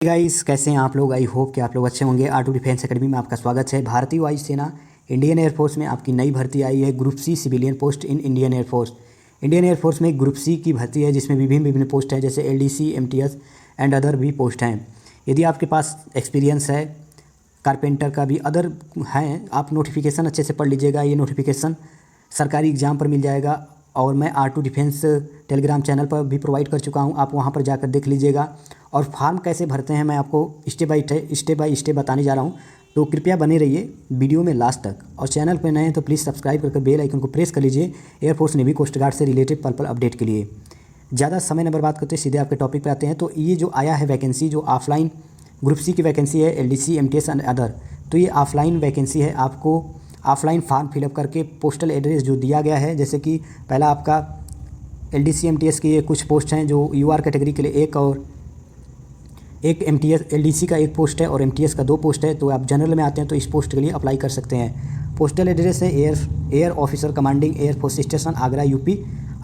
Guys, कैसे हैं आप लोग। आई होप कि आप लोग अच्छे होंगे। आर्ट डिफेंस एकेडमी में आपका स्वागत है। भारतीय वायुसेना इंडियन एयरफोर्स में आपकी नई भर्ती आई है, group C civilian post in Indian air force. Indian air force में ग्रुप सी की भर्ती है, जिसमें विभिन्न विभिन्न पोस्ट हैं, जैसे एलडीसी, एमटीएस एंड अदर भी पोस्ट हैं। यदि आपके पास एक्सपीरियंस है कारपेंटर का भी अदर हैं, आप नोटिफिकेशन अच्छे से पढ़ लीजिएगा। ये नोटिफिकेशन सरकारी एग्ज़ाम पर मिल जाएगा और मैं R2 डिफेंस टेलीग्राम चैनल पर भी प्रोवाइड कर चुका हूँ, आप वहाँ पर जाकर देख लीजिएगा। और फॉर्म कैसे भरते हैं मैं आपको स्टेप बाय स्टेप बताने जा रहा हूँ, तो कृपया बने रहिए वीडियो में लास्ट तक। और चैनल पर नए हैं तो प्लीज़ सब्सक्राइब करके बेल आइकन को प्रेस कर लीजिए एयरफोर्स नेवी कोस्ट गार्ड से रिलेटेड पल अपडेट के लिए। ज़्यादा समय न बर्बाद करते सीधे आपके टॉपिक पर आते हैं। तो ये जो आया है वैकेंसी, जो ऑफलाइन ग्रुप सी की वैकेंसी है, एलडीसी, एमटीएस एंड अदर, तो ये ऑफलाइन वैकेंसी है। आपको ऑफलाइन फॉर्म फिलअप करके पोस्टल एड्रेस जो दिया गया है, जैसे कि पहला आपका एलडीसी एमटीएस की ये कुछ पोस्ट हैं जो यूआर कैटेगरी के लिए एक, और एक एमटीएस एलडीसी का एक पोस्ट है और एमटीएस का 2 पोस्ट है। तो आप जनरल में आते हैं तो इस पोस्ट के लिए अप्लाई कर सकते हैं। पोस्टल एड्रेस है air officer commanding air force station, Agra, UP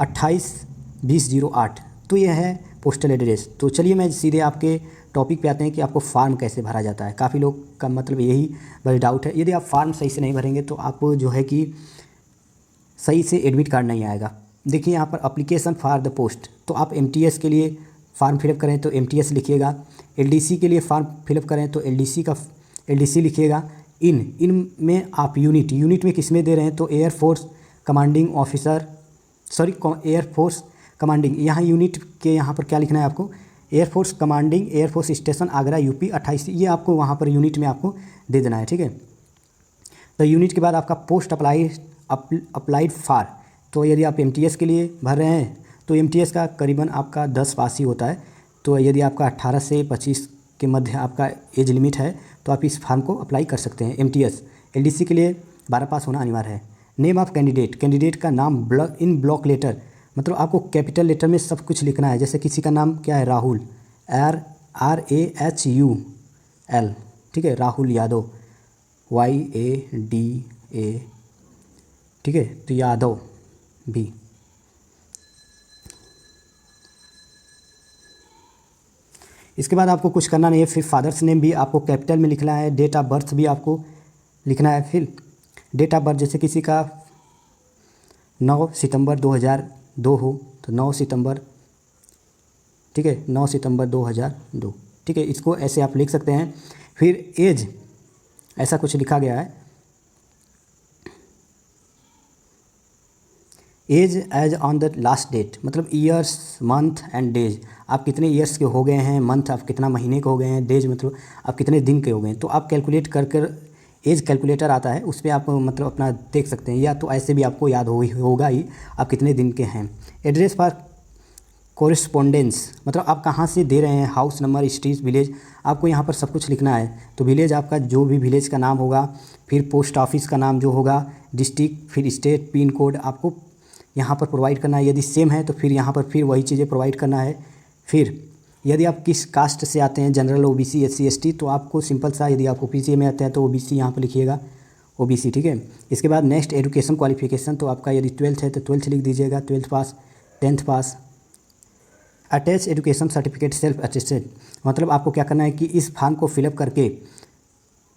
28-2008। तो ये है पोस्टल एड्रेस। तो चलिए मैं सीधे आपके टॉपिक पे आते हैं कि आपको फार्म कैसे भरा जाता है। काफ़ी लोग का मतलब यही बस डाउट है। यदि आप फार्म सही से नहीं भरेंगे तो आप जो है कि सही से एडमिट कार्ड नहीं आएगा। देखिए यहाँ पर एप्लीकेशन फॉर द पोस्ट, तो आप एमटीएस के लिए फार्म फिलअप करें तो एमटीएस लिखिएगा, एलडीसी के लिए फार्म फिलअप करें तो एलडीसी लिखिएगा। इन में आप यूनिट में किस में दे रहे हैं तो air force commanding officer, air force commanding, यहाँ यूनिट के यहाँ पर क्या लिखना है आपको, air force commanding air force station, Agra, UP 28। ये आपको वहाँ पर यूनिट में आपको दे देना है, ठीक है। तो यूनिट के बाद आपका पोस्ट अप्लाइड फॉर, तो यदि आप एमटीएस के लिए भर रहे हैं तो एमटीएस का करीबन आपका 10 पास ही होता है। तो यदि आपका 18 से 25 के मध्य आपका एज लिमिट है तो आप इस फॉर्म को अप्लाई कर सकते हैं। एमटीएस एलडीसी के लिए 12 पास होना अनिवार्य है। नेम ऑफ कैंडिडेट का नाम इन ब्लॉक लेटर, मतलब आपको कैपिटल लेटर में सब कुछ लिखना है। जैसे किसी का नाम क्या है, राहुल, RAHUL, ठीक है, राहुल यादव, YADA, ठीक है, तो यादव भी। इसके बाद आपको कुछ करना नहीं है। फिर फादर्स नेम भी आपको कैपिटल में लिखना है। डेट ऑफ बर्थ भी आपको लिखना है। फिर डेट ऑफ बर्थ, जैसे किसी का 9 सितंबर 2002 हो तो 9 सितंबर, ठीक है, 9 सितंबर 2002, ठीक है, इसको ऐसे आप लिख सकते हैं। फिर एज, ऐसा कुछ लिखा गया है, age on the last date, मतलब ईयर्स, मंथ एंड डेज, आप कितने ईयर्स के हो गए हैं, मंथ आप कितना महीने के हो गए हैं, डेज मतलब आप कितने दिन के हो गए हैं। तो आप कैलकुलेट कर एज कैलकुलेटर आता है, उस पर आप मतलब अपना देख सकते हैं, या तो ऐसे भी आपको याद होगा ही आप कितने दिन के हैं। एड्रेस फॉर कोरिस्पोंडेंस, मतलब आप कहाँ से दे रहे हैं, हाउस नंबर, स्ट्रीट, विलेज, आपको यहाँ पर सब कुछ लिखना है। तो विलेज आपका जो भी विलेज का नाम होगा, फिर पोस्ट ऑफिस का नाम जो होगा, डिस्ट्रिक्ट, फिर स्टेट, पिन कोड आपको यहाँ पर प्रोवाइड करना है। यदि सेम है तो फिर यहाँ पर फिर वही चीज़ें प्रोवाइड करना है। फिर यदि आप किस कास्ट से आते हैं, जनरल, ओबीसी, एससी, एसटी, तो आपको सिंपल सा, यदि आप ओबीसी में आते हैं तो ओबीसी यहाँ पर लिखिएगा, ओबीसी, ठीक है। इसके बाद नेक्स्ट एजुकेशन क्वालिफिकेशन, तो आपका यदि 12th है तो 12th लिख दीजिएगा, 12th pass, 10th pass. Attach education certificate self attested, मतलब आपको क्या करना है कि इस फॉर्म को फिलअप करके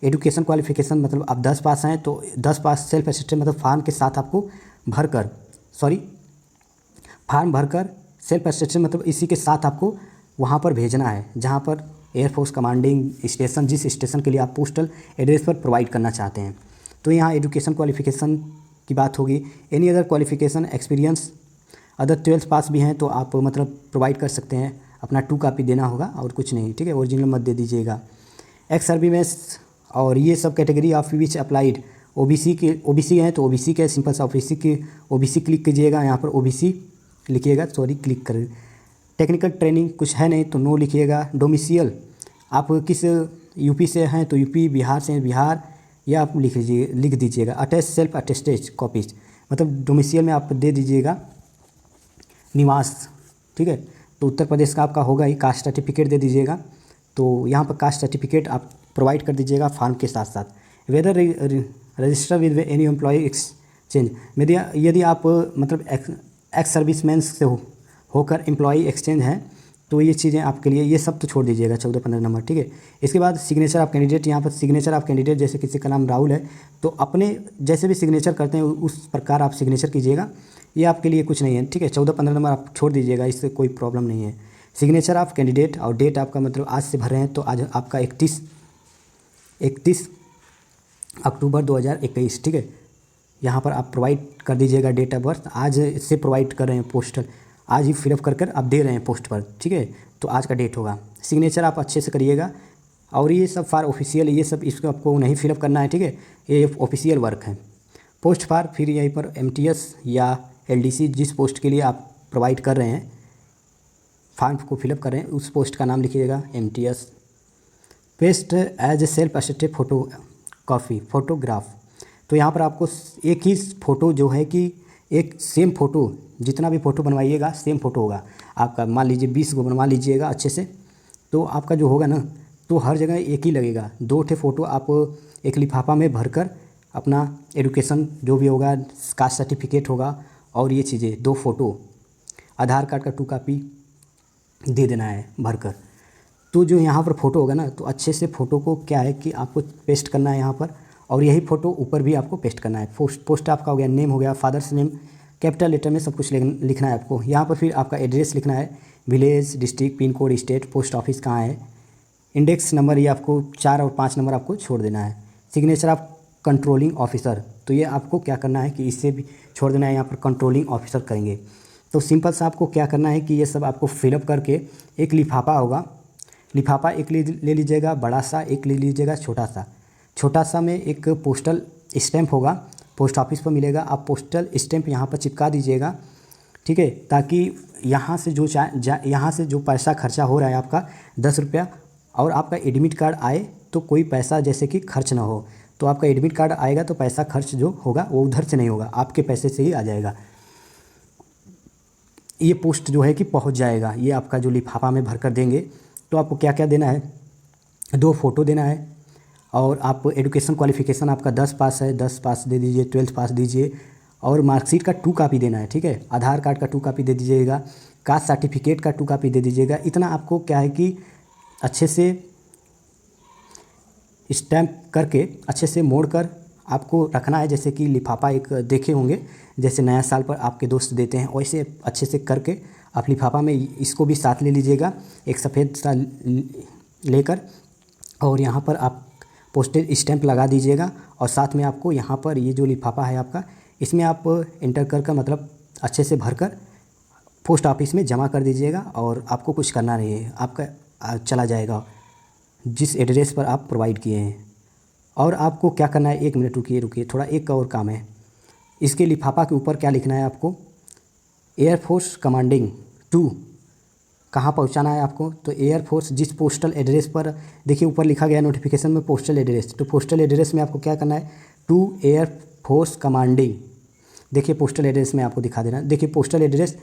एजुकेशन क्वालिफिकेशन, मतलब आप 10 पास हैं तो 10 पास सेल्फ अटेस्टेड, मतलब फॉर्म के साथ आपको फॉर्म भरकर सेल्फ अटेस्टेड, मतलब इसी के साथ आपको वहाँ पर भेजना है जहाँ पर एयरफोर्स कमांडिंग स्टेशन, जिस स्टेशन के लिए आप पोस्टल एड्रेस पर प्रोवाइड करना चाहते हैं। तो यहाँ एजुकेशन क्वालिफिकेशन की बात होगी। Any other qualification, experience, other 12th पास भी हैं तो आप मतलब प्रोवाइड कर सकते हैं। अपना 2 कॉपी देना होगा और कुछ नहीं, ठीक है, ओरिजिनल मत दे दीजिएगा। एक्स सर्विसमैन, और ये सब category of which applied, OBC हैं तो ओबीसी के सिंपल सा ओबीसी क्लिक कीजिएगा, यहाँ पर ओबीसी लिखिएगा, क्लिक कर। टेक्निकल ट्रेनिंग कुछ है नहीं तो नो लिखिएगा। डोमिसाइल, आप किस यूपी से हैं तो यूपी, बिहार से हैं बिहार, या आप लिख दीजिएगा। अटैच सेल्फ अटेस्टेड कॉपीज, मतलब डोमिसाइल में आप दे दीजिएगा निवास, ठीक है। तो उत्तर प्रदेश का आपका होगा ही, कास्ट सर्टिफिकेट दे दीजिएगा। तो यहाँ पर कास्ट सर्टिफिकेट आप प्रोवाइड कर दीजिएगा फॉर्म के साथ साथ। Whether register with any employ exchange, यदि आप मतलब एक्स सर्विसमैन से होकर एम्प्लॉई एक्सचेंज हैं तो ये चीज़ें आपके लिए, ये सब तो छोड़ दीजिएगा 14-15 नंबर, ठीक है। इसके बाद सिग्नेचर ऑफ कैंडिडेट, यहाँ पर सिग्नेचर ऑफ कैंडिडेट, जैसे किसी का नाम राहुल है तो अपने जैसे भी सिग्नेचर करते हैं उस प्रकार आप सिग्नेचर कीजिएगा, ये आपके लिए कुछ नहीं है, ठीक है। 14-15 नंबर आप छोड़ दीजिएगा, इससे कोई प्रॉब्लम नहीं है। सिग्नेचर ऑफ कैंडिडेट और डेट आपका मतलब आज से भर रहे हैं तो आज आपका 31 अक्टूबर 2021, ठीक है। यहाँ पर आप प्रोवाइड कर दीजिएगा डेट ऑफ बर्थ, आज से प्रोवाइड कर रहे हैं पोस्टल, आज ही फिलअप कर आप दे रहे हैं पोस्ट पर, ठीक है। तो आज का डेट होगा। सिग्नेचर आप अच्छे से करिएगा। और ये सब फॉर ऑफिशियल, ये सब इसको आपको नहीं फिलअप करना है, ठीक है, ये ऑफिशियल वर्क है। पोस्ट फॉर, फिर यहीं पर MTS या LDC जिस पोस्ट के लिए आप प्रोवाइड कर रहे हैं, फॉर्म को फिलअप कर रहे हैं, उस पोस्ट का नाम लिखिएगा MTS। Paste as a self assisted photocopy photograph, तो यहाँ पर आपको एक ही फ़ोटो जो है कि एक सेम फ़ोटो, जितना भी फ़ोटो बनवाइएगा सेम फ़ोटो होगा आपका। मान लीजिए 20 को बनवा लीजिएगा अच्छे से, तो आपका जो होगा ना, तो हर जगह एक ही लगेगा। 2 ठे फ़ोटो आप एक लिफाफा में भरकर अपना एडुकेशन जो भी होगा, कास्ट सर्टिफिकेट होगा और ये चीज़ें 2 फ़ोटो, आधार कार्ड का 2 कॉपी दे देना है भरकर। तो जो यहाँ पर फ़ोटो होगा ना, तो अच्छे से फ़ोटो को क्या है कि आपको पेस्ट करना है यहाँ पर, और यही फ़ोटो ऊपर भी आपको पेस्ट करना है। पोस्ट आपका हो गया, नेम हो गया, फादर्स नेम कैपिटल लेटर में सब कुछ लिखना है आपको। यहाँ पर फिर आपका एड्रेस लिखना है, village, district, pin code, state, post office कहाँ है, इंडेक्स नंबर, ये आपको 4 और 5 नंबर आपको छोड़ देना है। सिग्नेचर ऑफ कंट्रोलिंग ऑफिसर, तो ये आपको क्या करना है कि इससे भी छोड़ देना है, यहाँ पर कंट्रोलिंग ऑफिसर करेंगे। तो सिंपल सा आपको क्या करना है कि ये सब आपको फिलअप करके एक लिफाफा होगा, लिफाफा एक ले लीजिएगा, बड़ा सा एक ले लीजिएगा, छोटा सा में एक पोस्टल स्टैम्प होगा, पोस्ट ऑफिस पर मिलेगा, आप पोस्टल स्टैम्प यहाँ पर चिपका दीजिएगा, ठीक है, ताकि यहाँ से यहाँ से जो पैसा खर्चा हो रहा है आपका 10 रुपया, और आपका एडमिट कार्ड आए तो कोई पैसा जैसे कि खर्च ना हो। तो आपका एडमिट कार्ड आएगा तो पैसा खर्च जो होगा वो उधर से नहीं होगा, आपके पैसे से ही आ जाएगा। ये पोस्ट जो है कि पहुँच जाएगा। ये आपका जो लिफाफा में भर कर देंगे तो आपको क्या क्या देना है, 2 फ़ोटो देना है, और आप एजुकेशन क्वालिफ़िकेशन आपका 10 पास है, 10 पास दे दीजिए, 12th पास दीजिए, और मार्कशीट का 2 कॉपी देना है, ठीक है। आधार कार्ड का 2 कॉपी दे दीजिएगा, कास्ट सर्टिफिकेट का 2 कॉपी दे दीजिएगा। इतना आपको क्या है कि अच्छे से स्टैम्प करके अच्छे से मोड़ कर आपको रखना है। जैसे कि लिफाफा एक देखे होंगे, जैसे नया साल पर आपके दोस्त देते हैं, वैसे अच्छे से करके आप लिफाफा में इसको भी साथ ले लीजिएगा, एक सफ़ेद सा लेकर, और यहाँ पर आप पोस्टेज स्टैम्प लगा दीजिएगा। और साथ में आपको यहाँ पर ये जो लिफाफा है आपका, इसमें आप इंटर कर मतलब अच्छे से भरकर पोस्ट ऑफिस में जमा कर दीजिएगा, और आपको कुछ करना नहीं है, आपका चला जाएगा जिस एड्रेस पर आप प्रोवाइड किए हैं। और आपको क्या करना है, 1 मिनट रुकिए, थोड़ा एक और काम है। इसके लिफाफा के ऊपर क्या लिखना है आपको, एयरफोर्स कमांडिंग 2 कहाँ पहुँचाना है आपको। तो एयरफोर्स जिस पोस्टल एड्रेस पर, देखिए ऊपर लिखा गया नोटिफिकेशन में पोस्टल एड्रेस, तो पोस्टल एड्रेस में आपको क्या करना है, 2 एयरफोर्स कमांडिंग। देखिए पोस्टल एड्रेस में आपको दिखा देना, देखिए पोस्टल एड्रेस,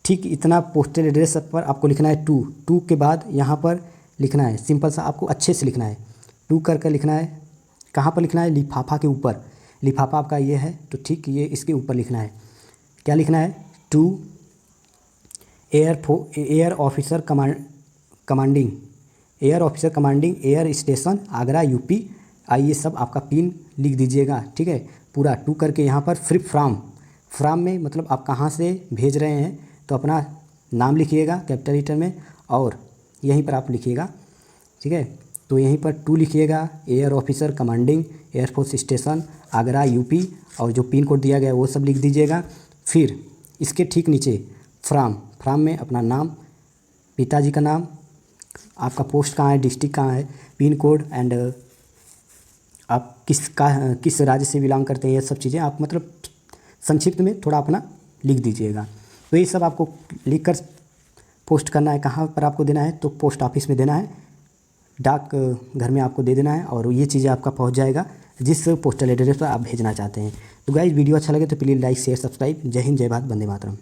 ठीक इतना पोस्टल एड्रेस पर आपको लिखना है 2 के बाद यहाँ पर लिखना है, सिंपल सा आपको अच्छे से लिखना है, 2 कर लिखना है। कहाँ पर लिखना है, लिफाफा के ऊपर। लिफाफा आपका ये है तो ठीक ये इसके ऊपर लिखना है, क्या लिखना है, 2 air officer commanding air station Agra UP। ये सब आपका पिन लिख दीजिएगा, ठीक है, पूरा 2 करके। यहाँ पर फिर फ्राम में मतलब आप कहाँ से भेज रहे हैं, तो अपना नाम लिखिएगा कैपिटल लेटर में, और यहीं पर आप लिखिएगा, ठीक है। तो यहीं पर 2 लिखिएगा, air officer commanding air force station Agra UP, और जो पिन कोड दिया गया है वो सब लिख दीजिएगा। फिर इसके ठीक नीचे फ्राम में अपना नाम, पिताजी का नाम, आपका पोस्ट कहाँ है, डिस्ट्रिक्ट कहाँ है, पिन कोड, एंड आप किस राज्य से बिलोंग करते हैं, ये सब चीज़ें आप मतलब संक्षिप्त में थोड़ा अपना लिख दीजिएगा। तो ये सब आपको लिख कर पोस्ट करना है। कहाँ पर आपको देना है, तो पोस्ट ऑफिस में देना है, डाक घर में आपको दे देना है, और ये चीज़ें आपका पहुंच जाएगा जिस पोस्टल एड्रेस पर आप भेजना चाहते हैं। तो गाइस वीडियो अच्छा लगे तो प्लीज़ लाइक शेयर सब्सक्राइब। जय हिंद, जय भारत, वंदे मातरम।